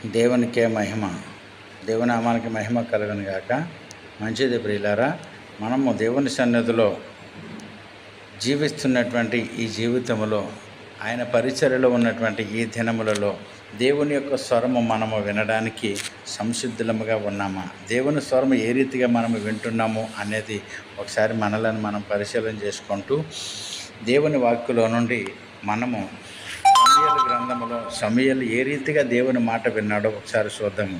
దేవునికే మహిమ, దేవుని నామానికి మహిమ కలుగును గాక. మంచిది ప్రియులారా, మనము దేవుని సన్నిధిలో జీవిస్తున్నటువంటి ఈ జీవితంలో, ఆయన పరిచర్యలో ఉన్నటువంటి ఈ దినములలో దేవుని యొక్క స్వరము మనము వినడానికి సంసిద్ధులముగా ఉన్నామా? దేవుని స్వరము ఏ రీతిగా మనము వింటున్నాము అనేది ఒకసారి మనలను మనం పరిశీలన చేసుకుంటూ, దేవుని వాక్యలో నుండి మనము సమూయేలు గ్రంథములో సమూయేలు ఏ రీతిగా దేవుని మాట విన్నాడో ఒకసారి చూద్దాము.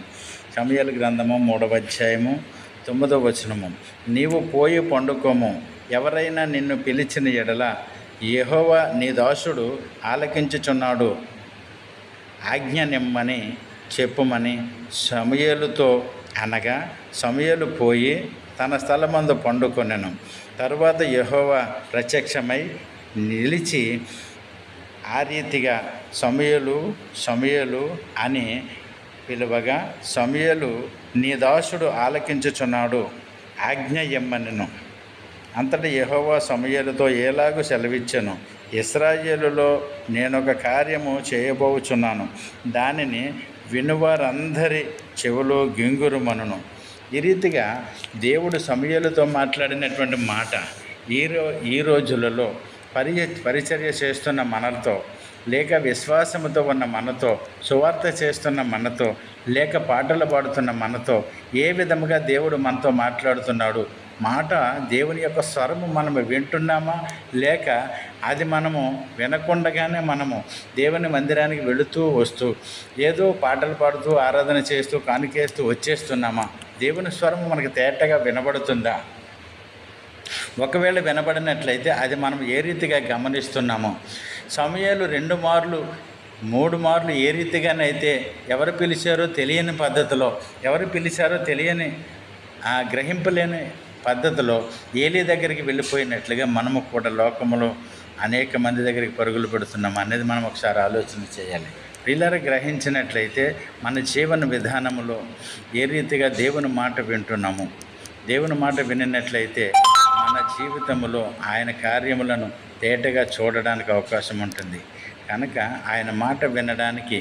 సమూయేలు గ్రంథము 3వ అధ్యాయము 9వ వచనము. నీవు పోయి పండుకోము, ఎవరైనా నిన్ను పిలిచిన ఎడల యెహోవా నీ దాసుడు ఆలకించుచున్నాడు, ఆజ్ఞ నిమ్మని చెప్పుమని సమూయేలుతో అనగా, సమూయేలు పోయి తన స్థలమందు పండుకొనెను. తరువాత యెహోవా ప్రత్యక్షమై నిలిచి ఆ రీతిగా సమూయేలు సమూయేలు అని పిలువగా, సమూయేలు నీ దాసుడు ఆలకించుచున్నాడు, ఆజ్ఞ ఇమ్మనెను. అంతటా యెహోవా సమూయేలుతో ఏలాగు సెలవిచ్చెను, ఇశ్రాయేలులో నేనొక కార్యము చేయబోచున్నాను, దానిని వినువారందరి చెవులో గింగురుమనును. ఈ రీతిగా దేవుడు సమూయేలుతో మాట్లాడినటువంటి మాట ఈ రోజులలో పరిచర్య చేస్తున్న మనతో, లేక విశ్వాసముతో ఉన్న మనతో, సువార్త చేస్తున్న మనతో, లేక పాటలు పాడుతున్న మనతో ఏ విధముగా దేవుడు మనతో మాట్లాడుతున్నాడు? మాట దేవుని యొక్క స్వరము మనము వింటున్నామా, లేక అది మనము వినకుండగానే మనము దేవుని మందిరానికి వెళుతూ వస్తూ ఏదో పాటలు పాడుతూ ఆరాధన చేస్తూ కానుకేస్తూ వచ్చేస్తున్నామా? దేవుని స్వరము మనకు తేటగా వినబడుతుందా? ఒకవేళ వినబడినట్లయితే అది మనం ఏ రీతిగా గమనిస్తున్నామో? సమూయేలు 2 మార్లు 3 మార్లు ఏ రీతిగానైతే ఎవరు పిలిచారో తెలియని పద్ధతిలో, ఎవరు పిలిచారో తెలియని గ్రహింపలేని పద్ధతిలో ఏలీ దగ్గరికి వెళ్ళిపోయినట్లుగా మనము కూడా లోకములో అనేక మంది దగ్గరికి పరుగులు పెడుతున్నాం అనేది మనం ఒకసారి ఆలోచన చేయాలి. పిల్లలు గ్రహించినట్లయితే మన జీవన విధానంలో ఏ రీతిగా దేవుని మాట వింటున్నాము, దేవుని మాట వినినట్లయితే మన జీవితంలో ఆయన కార్యములను తేటగా చూడడానికి అవకాశం ఉంటుంది. కనుక ఆయన మాట వినడానికి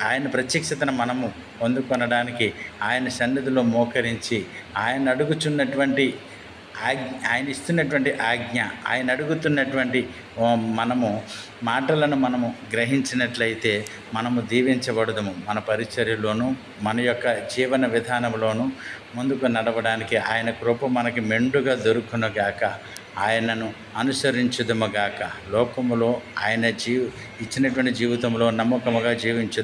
ఆయన ప్రత్యక్షతను మనము పొందుకొనడానికి ఆయన సన్నిధిలో మోకరించి ఆయన అడుగుచున్నటువంటి ఆయన ఇస్తున్నటువంటి ఆజ్ఞ, ఆయన అడుగుతున్నటువంటి మాటలను మనము గ్రహించినట్లయితే మనము దీవించబడదుము. మన పరిచర్యలోను, మన యొక్క జీవన విధానంలోనూ ముందుకు నడవడానికి ఆయన కృప మనకి మెండుగా దొరుకునుగాక. ఆయనను అనుసరించుదుముగాక. లోకములో ఆయన ఇచ్చినటువంటి జీవితంలో నమ్మకముగా జీవించు.